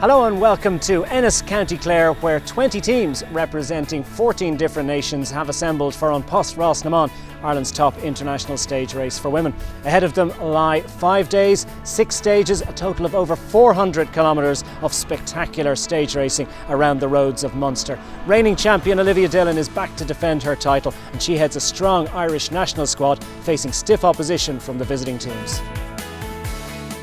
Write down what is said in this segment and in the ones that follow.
Hello and welcome to Ennis, County Clare, where 20 teams representing 14 different nations have assembled for An Post Rás, Ireland's top international stage race for women. Ahead of them lie 5 days, 6 stages, a total of over 400 kilometres of spectacular stage racing around the roads of Munster. Reigning champion Olivia Dillon is back to defend her title, and she heads a strong Irish national squad facing stiff opposition from the visiting teams.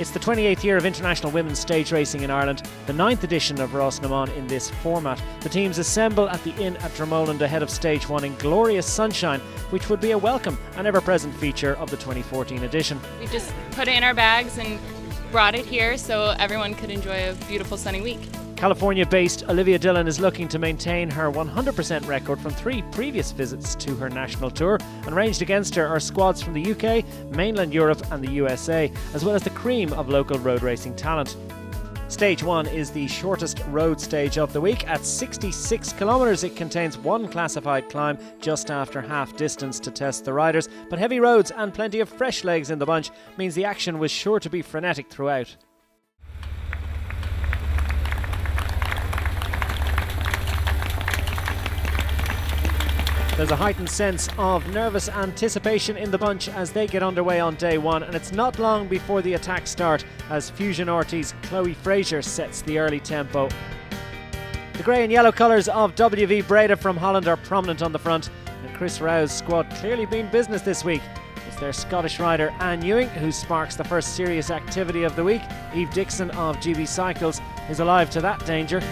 It's the 28th year of international women's stage racing in Ireland, the 9th edition of Rás in this format. The teams assemble at the Inn at Dromoland ahead of stage 1 in glorious sunshine, which would be a welcome and ever-present feature of the 2014 edition. We just put it in our bags and brought it here so everyone could enjoy a beautiful sunny week. California-based Olivia Dillon is looking to maintain her 100% record from 3 previous visits to her national tour, and ranged against her are squads from the UK, mainland Europe and the USA, as well as the cream of local road racing talent. Stage 1 is the shortest road stage of the week. At 66 kilometres it contains 1 classified climb just after half distance to test the riders, but heavy roads and plenty of fresh legs in the bunch means the action was sure to be frenetic throughout. There's a heightened sense of nervous anticipation in the bunch as they get underway on day 1, and it's not long before the attacks start as Fusion Orti's Chloe Fraser sets the early tempo. The grey and yellow colours of WV Breda from Holland are prominent on the front, and Chris Rowe's squad clearly mean business this week. It's their Scottish rider Anne Ewing who sparks the first serious activity of the week. Eve Dixon of GB Cycles is alive to that danger.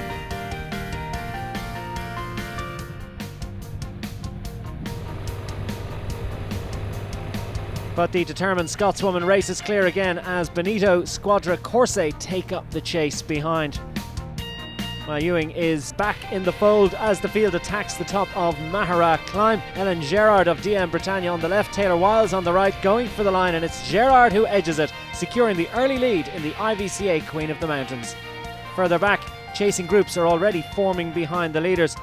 But the determined Scotswoman races clear again as Benito Squadra Corse take up the chase behind. Well, Ewing is back in the fold as the field attacks the top of Mahara Climb. Ellen Gerard of DM Britannia on the left, Taylor Wiles on the right, going for the line, and it's Gerard who edges it, securing the early lead in the IVCA Queen of the Mountains. Further back, chasing groups are already forming behind the leaders.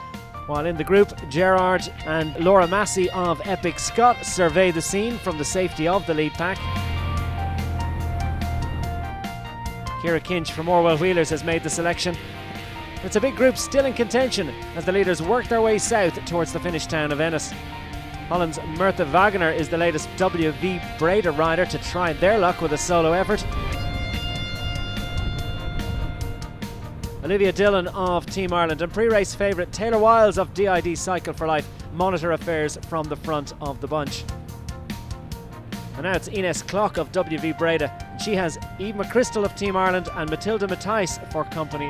While in the group, Gerard and Laura Massey of Epic Scott survey the scene from the safety of the lead pack. Ciara Kinch from Orwell Wheelers has made the selection. It's a big group still in contention as the leaders work their way south towards the finish town of Ennis. Holland's Merthe Wagner is the latest WV Breda rider to try their luck with a solo effort. Olivia Dillon of Team Ireland and pre-race favourite Taylor Wiles of DID Cycle for Life monitor affairs from the front of the bunch. And now it's Ines Clock of WV Breda. She has Eve McChrystal of Team Ireland and Matilda Matthijs for company.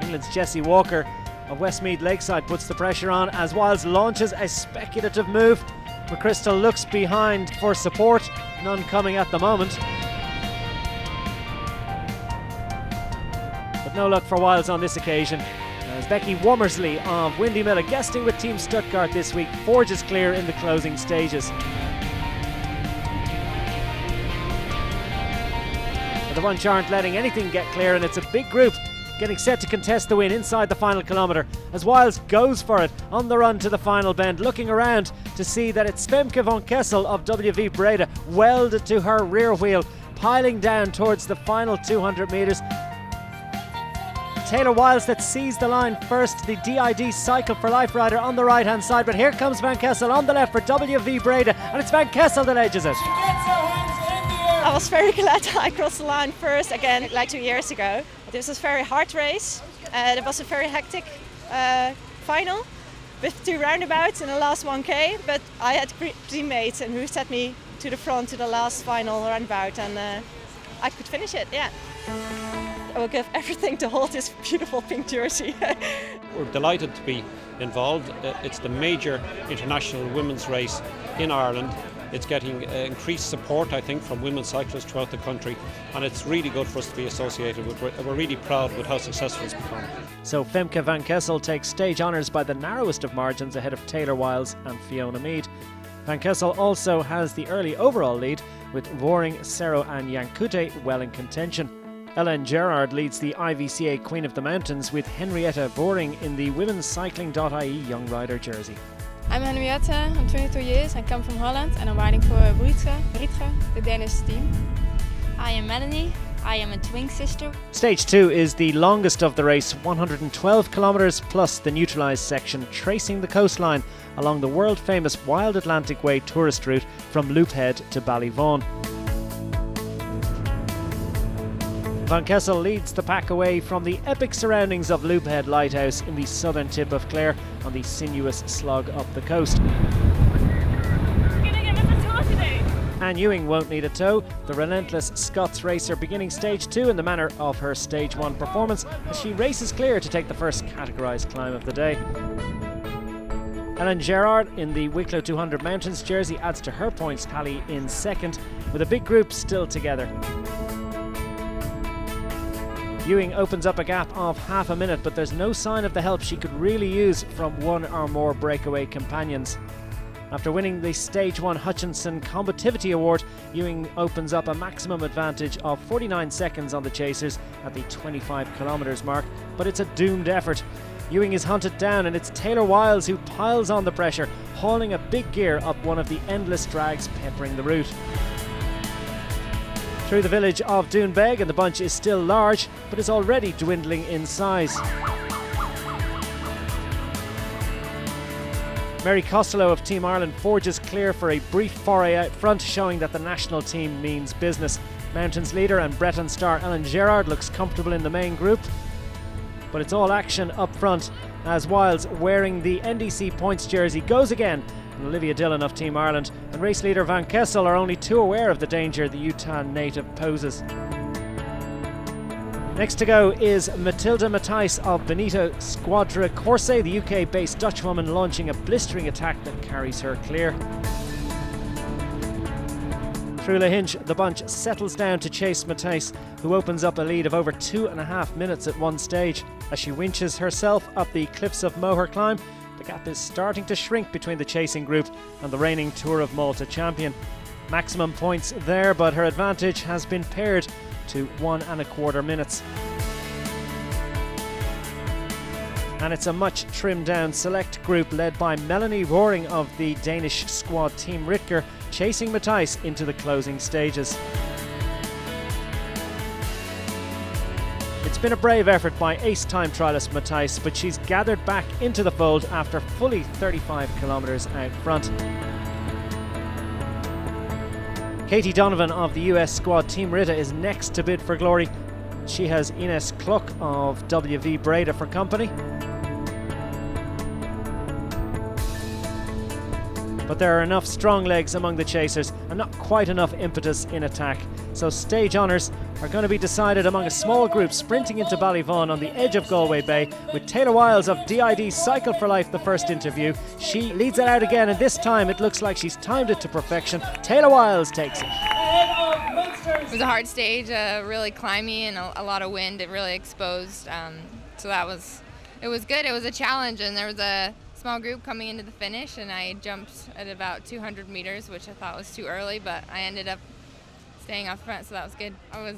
England's Jessie Walker of Westmeath Lakeside puts the pressure on as Wiles launches a speculative move. McChrystal looks behind for support, none coming at the moment. No luck for Wiles on this occasion, as Becky Womersley of Windymilla, guesting with Team Stuttgart this week, forges clear in the closing stages. But the bunch aren't letting anything get clear, and it's a big group getting set to contest the win inside the final kilometre as Wiles goes for it on the run to the final bend, looking around to see that it's Femke van Kessel of WV Breda welded to her rear wheel, piling down towards the final 200 metres. Taylor Wiles that sees the line first, the DID Cycle for Life rider on the right hand side, but here comes Van Kessel on the left for WV Breda, and it's Van Kessel that edges it. I was very glad I crossed the line first again like 2 years ago. This was a very hard race. It was a very hectic final with 2 roundabouts in the last 1K, but I had teammates and who set me to the front to the last final roundabout, and I could finish it, yeah. I will give everything to hold this beautiful pink jersey. We're delighted to be involved. It's the major international women's race in Ireland. It's getting increased support, I think, from women cyclists throughout the country, and it's really good for us to be associated with. We're really proud with how successful it's become. So Femke van Kessel takes stage honours by the narrowest of margins ahead of Taylor Wiles and Fiona Mead. Van Kessel also has the early overall lead, with Voring, Cerro and Yankute well in contention. Ellen Gerard leads the IVCA Queen of the Mountains with Henrietta Voring in the Women's Cycling.ie Young Rider jersey. I'm Henriette, I'm 22 years, I come from Holland and I'm riding for Brugge, the Danish team. I am Melanie, I am a twin sister. Stage 2 is the longest of the race, 112 kilometres plus the neutralised section, tracing the coastline along the world-famous Wild Atlantic Way tourist route from Loophead to Ballyvaughan. Van Kessel leads the pack away from the epic surroundings of Loophead Lighthouse in the southern tip of Clare on the sinuous slog up the coast. Anne Ewing won't need a tow, the relentless Scots racer beginning stage 2 in the manner of her stage 1 performance as she races clear to take the first categorised climb of the day. Ellen Gerard in the Wicklow 200 Mountains jersey adds to her points tally in second, with a big group still together. Ewing opens up a gap of half a minute, but there's no sign of the help she could really use from one or more breakaway companions. After winning the Stage 1 Hutchinson Combativity Award, Ewing opens up a maximum advantage of 49 seconds on the chasers at the 25 kilometres mark, but it's a doomed effort. Ewing is hunted down and it's Taylor Wiles who piles on the pressure, hauling a big gear up one of the endless drags peppering the route. Through the village of Doonbeg, and the bunch is still large, but is already dwindling in size. Mary Costello of Team Ireland forges clear for a brief foray out front, showing that the national team means business. Mountains leader and Breton star Ellen Gerard looks comfortable in the main group, but it's all action up front as Wiles, wearing the NDC points jersey, goes again. And Olivia Dillon of Team Ireland and race leader Van Kessel are only too aware of the danger the Utah native poses. Next to go is Matilda Matthijs of Benito Squadra Corse, the UK-based Dutchwoman launching a blistering attack that carries her clear. Through Lahinch, the bunch settles down to chase Matthijs, who opens up a lead of over 2.5 minutes at one stage. As she winches herself up the cliffs of Moher Climb, the gap is starting to shrink between the chasing group and the reigning Tour of Malta champion. Maximum points there, but her advantage has been pared to 1.25 minutes. And it's a much trimmed down select group led by Melanie Roaring of the Danish squad Team Ritger, chasing Matthijs into the closing stages. It's been a brave effort by ace time trialist Matthijs, but she's gathered back into the fold after fully 35 kilometres out front. Katie Donovan of the US squad Team Rita is next to bid for glory. She has Ines Cluck of WV Breda for company. But there are enough strong legs among the chasers and not quite enough impetus in attack. So stage honours are going to be decided among a small group sprinting into Ballyvaughan on the edge of Galway Bay, with Taylor Wiles of DID Cycle for Life the first interview. She leads it out again, and this time it looks like she's timed it to perfection. Taylor Wiles takes it. It was a hard stage, really climby and a lot of wind. It really exposed, so it was good. It was a challenge, and there was a small group coming into the finish, and I jumped at about 200 meters, which I thought was too early, but I ended up staying off front, so that was good. I was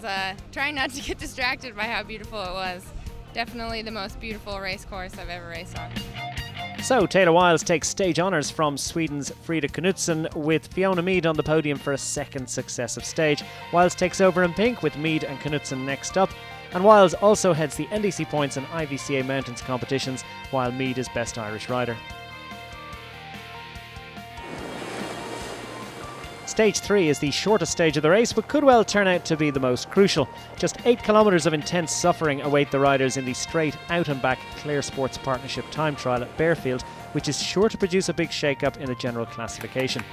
trying not to get distracted by how beautiful it was. Definitely the most beautiful race course I've ever raced on. So Taylor Wiles takes stage honours from Sweden's Frida Knudsen, with Fiona Mead on the podium for a second successive stage. Wiles takes over in pink, with Mead and Knudsen next up. And Wiles also heads the NDC points and IVCA Mountains competitions, while Mead is Best Irish Rider. Stage 3 is the shortest stage of the race, but could well turn out to be the most crucial. Just 8 kilometres of intense suffering await the riders in the straight out and back Clare Sports Partnership time trial at Bearfield, which is sure to produce a big shake-up in the general classification.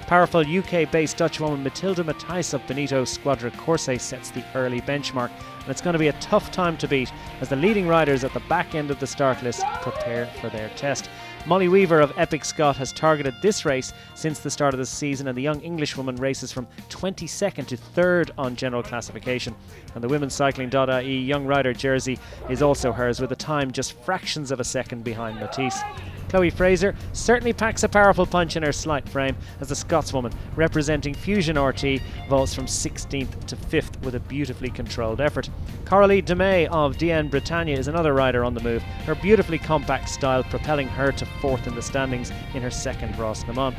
Powerful UK-based Dutchwoman Matilda Matthijs of Benito Squadra Corse sets the early benchmark, and it's going to be a tough time to beat as the leading riders at the back end of the start list prepare for their test. Molly Weaver of Epic Scott has targeted this race since the start of the season, and the young Englishwoman races from 22nd to 3rd on general classification. And the Women's Cycling.ie Young Rider jersey is also hers, with a time just fractions of a second behind Matisse. Chloe Fraser certainly packs a powerful punch in her slight frame as the Scotswoman representing Fusion RT vaults from 16th to 5th with a beautifully controlled effort. Coralie Demey of DN Britannia is another rider on the move, her beautifully compact style propelling her to 4th in the standings in her second Ross Le Mans.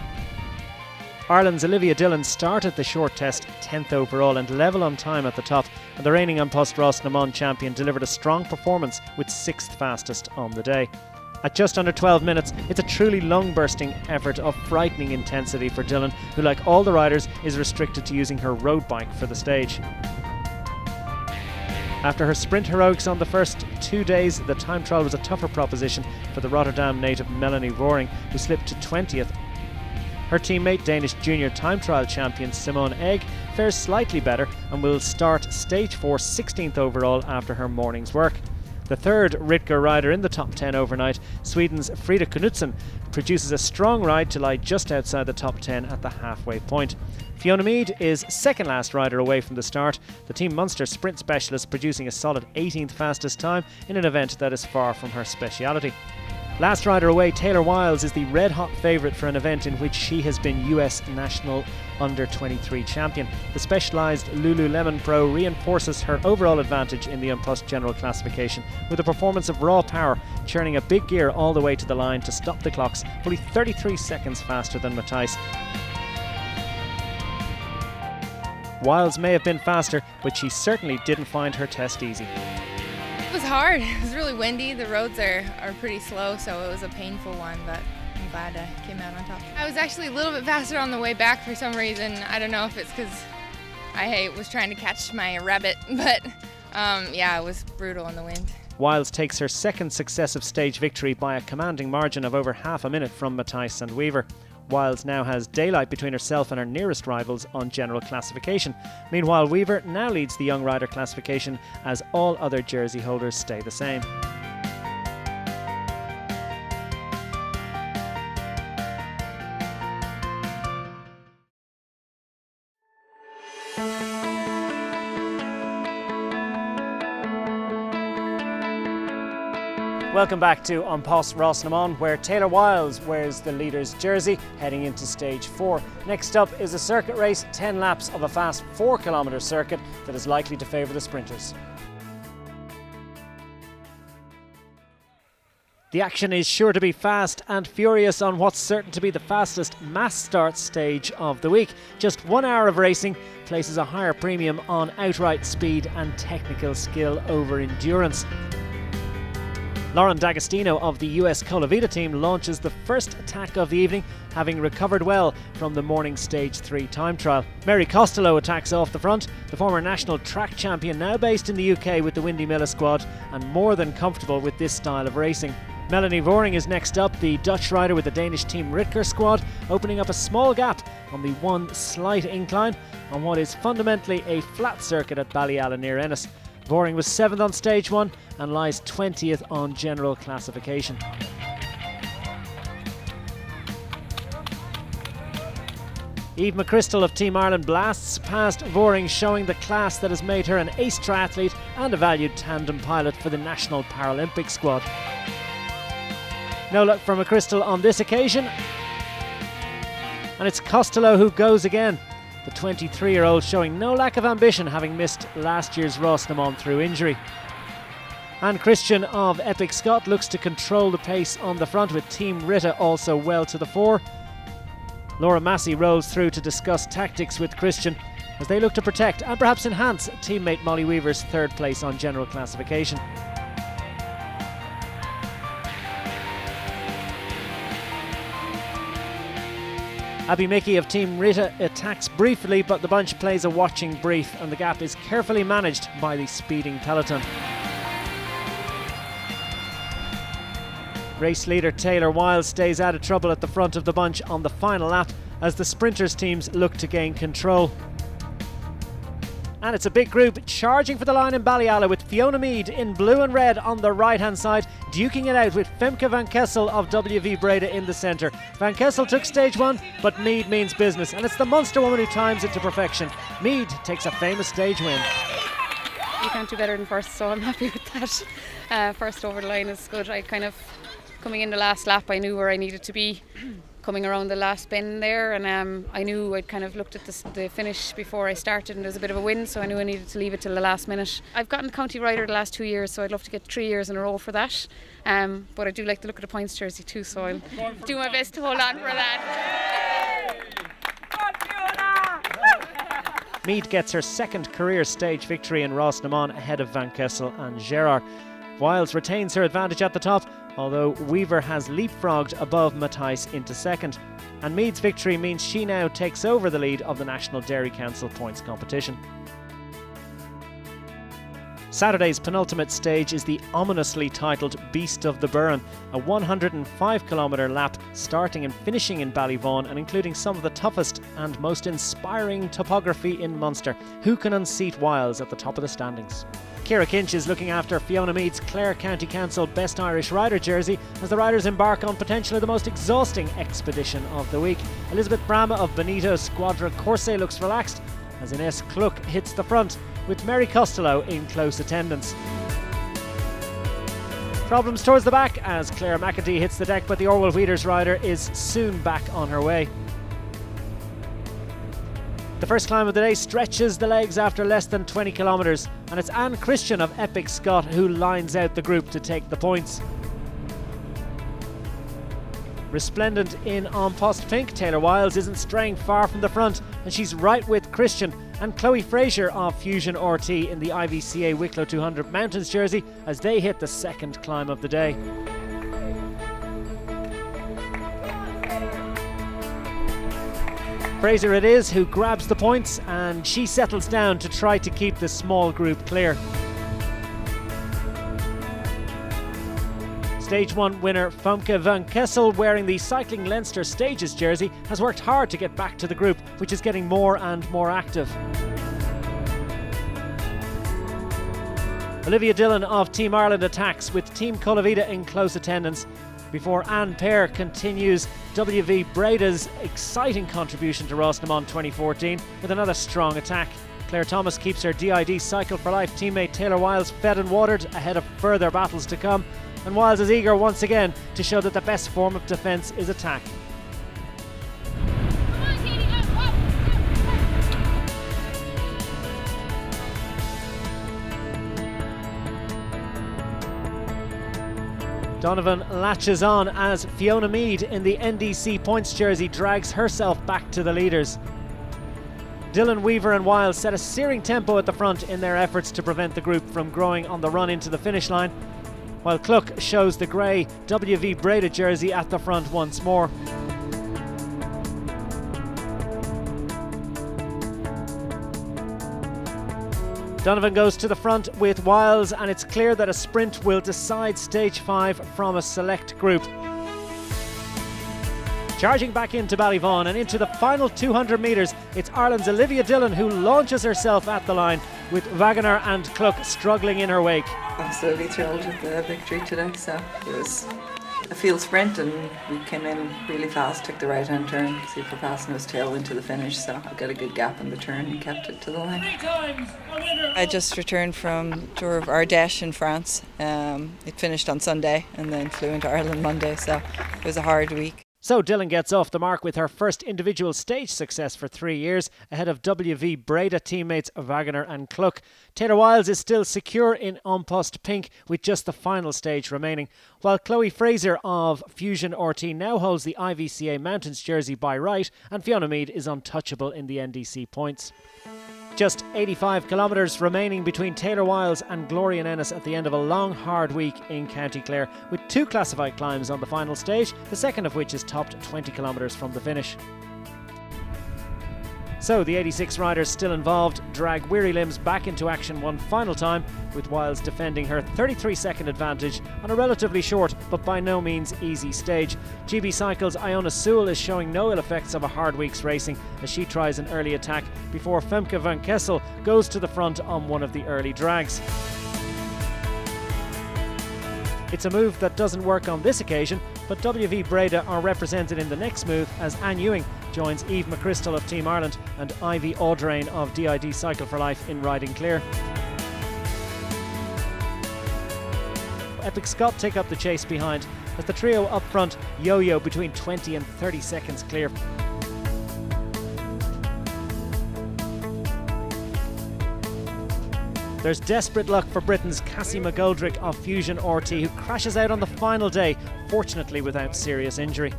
Ireland's Olivia Dillon started the short test 10th overall and level on time at the top, and the reigning An Post Rás champion delivered a strong performance with 6th fastest on the day. At just under 12 minutes, it's a truly lung-bursting effort of frightening intensity for Dillon, who, like all the riders, is restricted to using her road bike for the stage. After her sprint heroics on the first 2 days, the time trial was a tougher proposition for the Rotterdam native Melanie Voering, who slipped to 20th. Her teammate, Danish junior time trial champion Simone Egg, fares slightly better and will start stage 4 16th overall after her morning's work. The third Ritger rider in the top 10 overnight, Sweden's Frida Knutsson, produces a strong ride to lie just outside the top 10 at the halfway point. Fiona Mead is second last rider away from the start, the Team Munster sprint specialist producing a solid 18th fastest time in an event that is far from her speciality. Last rider away, Taylor Wiles, is the red-hot favourite for an event in which she has been US National Under-23 champion. The specialised Lululemon Pro reinforces her overall advantage in the An Post general classification with a performance of raw power, churning a big gear all the way to the line to stop the clocks, fully 33 seconds faster than Matthijs. Wiles may have been faster, but she certainly didn't find her test easy. It was hard. It was really windy. The roads are pretty slow, so it was a painful one, but I'm glad I came out on top. I was actually a little bit faster on the way back for some reason. I don't know if it's because I was trying to catch my rabbit, but yeah, it was brutal in the wind. Wiles takes her second successive stage victory by a commanding margin of over half a minute from Matthijs and Weaver. Wiles now has daylight between herself and her nearest rivals on general classification. Meanwhile, Weaver now leads the young rider classification as all other jersey holders stay the same. Welcome back to An Post Rás, where Taylor Wiles wears the leader's jersey heading into stage 4. Next up is a circuit race, 10 laps of a fast 4-kilometre circuit that is likely to favour the sprinters. The action is sure to be fast and furious on what's certain to be the fastest mass start stage of the week. Just 1 hour of racing places a higher premium on outright speed and technical skill over endurance. Lauren D'Agostino of the US Colavita team launches the first attack of the evening, having recovered well from the morning stage 3 time trial. Mary Costello attacks off the front, the former national track champion now based in the UK with the Windy Miller squad and more than comfortable with this style of racing. Melanie Voering is next up, the Dutch rider with the Danish Team Ritger squad, opening up a small gap on the one slight incline on what is fundamentally a flat circuit at Ballyala near Ennis. Voering was 7th on stage 1 and lies 20th on general classification. Eve McChrystal of Team Ireland blasts past Voering, showing the class that has made her an ace triathlete and a valued tandem pilot for the National Paralympic squad. No luck for McChrystal on this occasion, and it's Costello who goes again. The 23-year-old showing no lack of ambition, having missed last year's Rás through injury. And Christian of Epic Scott looks to control the pace on the front, with Team Rita also well to the fore. Laura Massey rolls through to discuss tactics with Christian as they look to protect and perhaps enhance teammate Molly Weaver's 3rd place on general classification. Abby Mickey of Team Rita attacks briefly, but the bunch plays a watching brief and the gap is carefully managed by the speeding peloton. Race leader Taylor Wiles stays out of trouble at the front of the bunch on the final lap as the sprinters teams look to gain control. And it's a big group charging for the line in Ballyala, with Fiona Mead in blue and red on the right hand side, duking it out with Femke van Kessel of WV Breda in the centre. Van Kessel took stage 1, but Mead means business, and it's the Munster woman who times it to perfection. Mead takes a famous stage win. You can't do better than first, so I'm happy with that. First over the line is good. Coming in the last lap, I knew where I needed to be. Coming around the last bend there, and I knew I'd kind of looked at the finish before I started, and there was a bit of a wind, so I knew I needed to leave it till the last minute. I've gotten county rider the last 2 years, so I'd love to get 3 years in a row for that, but I do like the look of the points jersey too, so I'll do my best to hold on for that. Mead gets her second career stage victory in Rás na mBan ahead of Van Kessel and Gerard. Wiles retains her advantage at the top, although Weaver has leapfrogged above Matthijs into second. And Mead's victory means she now takes over the lead of the National Dairy Council points competition. Saturday's penultimate stage is the ominously titled Beast of the Burren, a 105-kilometre lap starting and finishing in Ballyvaughan and including some of the toughest and most inspiring topography in Munster. Who can unseat Wiles at the top of the standings? Ciara Kinch is looking after Fiona Mead's Clare County Council Best Irish Rider jersey as the riders embark on potentially the most exhausting expedition of the week. Elizabeth Brama of Benito Squadra Corse looks relaxed as Ines Cluck hits the front, with Mary Costello in close attendance. Problems towards the back as Claire McEntee hits the deck, but the Orwell Weeders rider is soon back on her way. The first climb of the day stretches the legs after less than 20 kilometres, and it's Anne Christian of Epic Scott who lines out the group to take the points. Resplendent in An Post Pink, Taylor Wiles isn't straying far from the front, and she's right with Christian and Chloe Fraser of Fusion RT in the IVCA Wicklow 200 Mountains jersey as they hit the second climb of the day. Fraser it is who grabs the points, and she settles down to try to keep the small group clear. Stage 1 winner Femke Van Kessel, wearing the Cycling Leinster Stages jersey, has worked hard to get back to the group, which is getting more and more active. Olivia Dillon of Team Ireland attacks with Team Colavita in close attendance before Anne Pear continues WV Breda's exciting contribution to Rás na mBan 2014 with another strong attack. Claire Thomas keeps her DID Cycle for Life teammate Taylor Wiles fed and watered ahead of further battles to come, and Wiles is eager once again to show that the best form of defence is attack. Donovan latches on as Fiona Mead in the NDC points jersey drags herself back to the leaders. Dylan Weaver and Wiles set a searing tempo at the front in their efforts to prevent the group from growing on the run into the finish line, while Cluck shows the grey WV Breda jersey at the front once more. Donovan goes to the front with Wiles, and it's clear that a sprint will decide stage 5 from a select group. Charging back into Ballyvaughan and into the final 200 metres, it's Ireland's Olivia Dillon who launches herself at the line, with Wagoner and Cluck struggling in her wake. Absolutely thrilled with the victory today. So it was a field sprint and we came in really fast, took the right hand turn, super fast, and it was tailwind to the finish, so I got a good gap in the turn and kept it to the line. I just returned from tour of Ardèche in France. It finished on Sunday and then flew into Ireland Monday, so it was a hard week. So Dillon gets off the mark with her first individual stage success for 3 years, ahead of WV Breda teammates Wagoner and Cluck. Taylor Wiles is still secure in An Post Pink with just the final stage remaining, while Chloe Fraser of Fusion RT now holds the IVCA Mountains jersey by right, and Fiona Mead is untouchable in the NDC points. Just 85 kilometres remaining between Taylor Wiles and Gloria Ennis at the end of a long, hard week in County Clare, with 2 classified climbs on the final stage, the second of which is topped 20 kilometres from the finish. So the 86 riders still involved drag weary limbs back into action one final time, with Wiles defending her 33-second advantage on a relatively short but by no means easy stage. GB Cycle's Iona Sewell is showing no ill effects of a hard week's racing as she tries an early attack before Femke Van Kessel goes to the front on one of the early drags. It's a move that doesn't work on this occasion, but WV Breda are represented in the next move as Anne Ewing joins Eve McChrystal of Team Ireland and Ivy Audrain of DID Cycle for Life in Riding Clear. Epic Scott take up the chase behind as the trio up front yo-yo between 20 and 30 seconds clear. There's desperate luck for Britain's Cassie McGoldrick of Fusion RT, who crashes out on the final day, fortunately without serious injury.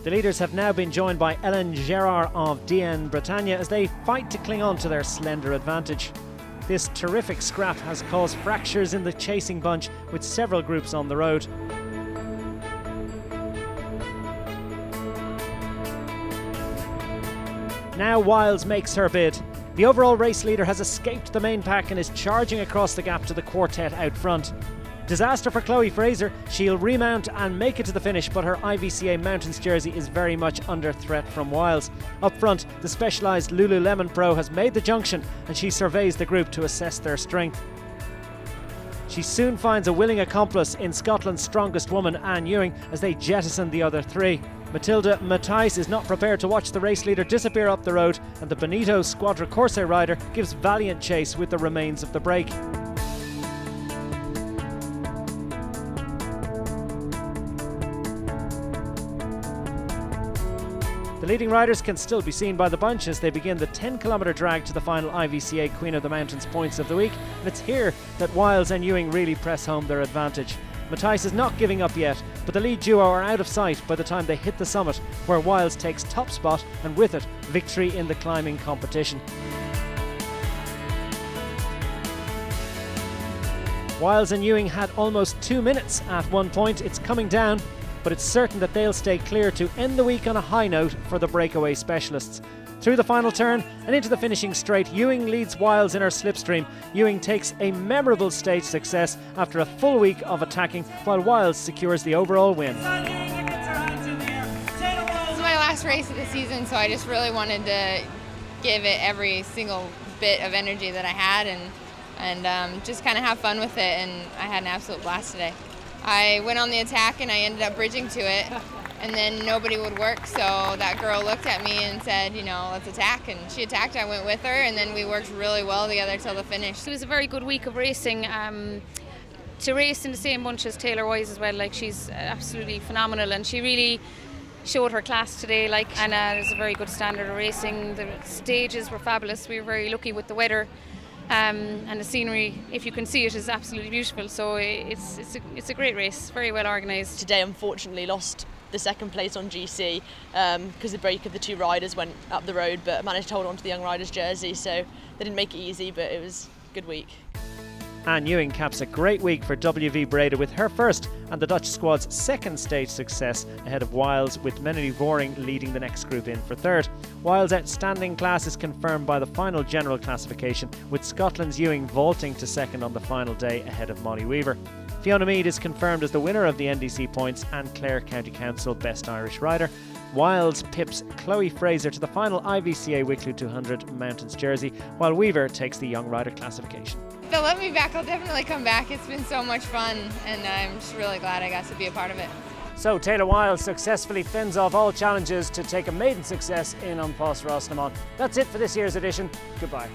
The leaders have now been joined by Ellen Gerard of DN Bretagne as they fight to cling on to their slender advantage. This terrific scrap has caused fractures in the chasing bunch, with several groups on the road. Now Wiles makes her bid. The overall race leader has escaped the main pack and is charging across the gap to the quartet out front. Disaster for Chloe Fraser. She'll remount and make it to the finish, but her IVCA Mountains jersey is very much under threat from Wiles. Up front, the specialised Lululemon Pro has made the junction and she surveys the group to assess their strength. She soon finds a willing accomplice in Scotland's strongest woman, Anne Ewing, as they jettison the other three. Matilda Matthijs is not prepared to watch the race leader disappear up the road, and the Benito Squadra Corse rider gives valiant chase with the remains of the break. The leading riders can still be seen by the bunch as they begin the 10-kilometre drag to the final IVCA Queen of the Mountains points of the week, and it's here that Wiles and Ewing really press home their advantage. Matthijs is not giving up yet, but the lead duo are out of sight by the time they hit the summit, where Wiles takes top spot and with it, victory in the climbing competition. Wiles and Ewing had almost 2 minutes at one point. It's coming down, but it's certain that they'll stay clear to end the week on a high note for the breakaway specialists. Through the final turn and into the finishing straight, Ewing leads Wiles in her slipstream. Ewing takes a memorable stage success after a full week of attacking, while Wiles secures the overall win. This is my last race of the season, so I just really wanted to give it every single bit of energy that I had and just kind of have fun with it, and I had an absolute blast today. I went on the attack and I ended up bridging to it, and then nobody would work, so that girl looked at me and said, you know, let's attack, and she attacked. I went with her, and then we worked really well together till the finish. It was a very good week of racing. To race in the same bunch as Taylor Wise as well, like, she's absolutely phenomenal, and she really showed her class today, like, and it was a very good standard of racing. The stages were fabulous. We were very lucky with the weather. And the scenery, if you can see it, is absolutely beautiful. So it's a great race, very well organised. Today, unfortunately, lost the second place on GC because the break of the two riders went up the road, but managed to hold on to the young riders' jersey, so they didn't make it easy, but it was a good week. Anne Ewing caps a great week for WV Breda with her first and the Dutch squad's second stage success, ahead of Wiles, with Menody Voring leading the next group in for third. Wiles' outstanding class is confirmed by the final general classification, with Scotland's Ewing vaulting to second on the final day ahead of Molly Weaver. Fiona Mead is confirmed as the winner of the NDC points and Clare County Council Best Irish Rider. Wiles pips Chloe Fraser to the final IVCA Wicklow 200 Mountains jersey, while Weaver takes the Young Rider classification. If they'll let me back, I'll definitely come back. It's been so much fun, and I'm just really glad I got to be a part of it. So Taylor Wiles successfully fends off all challenges to take a maiden success in An Post Rás. That's it for this year's edition. Goodbye.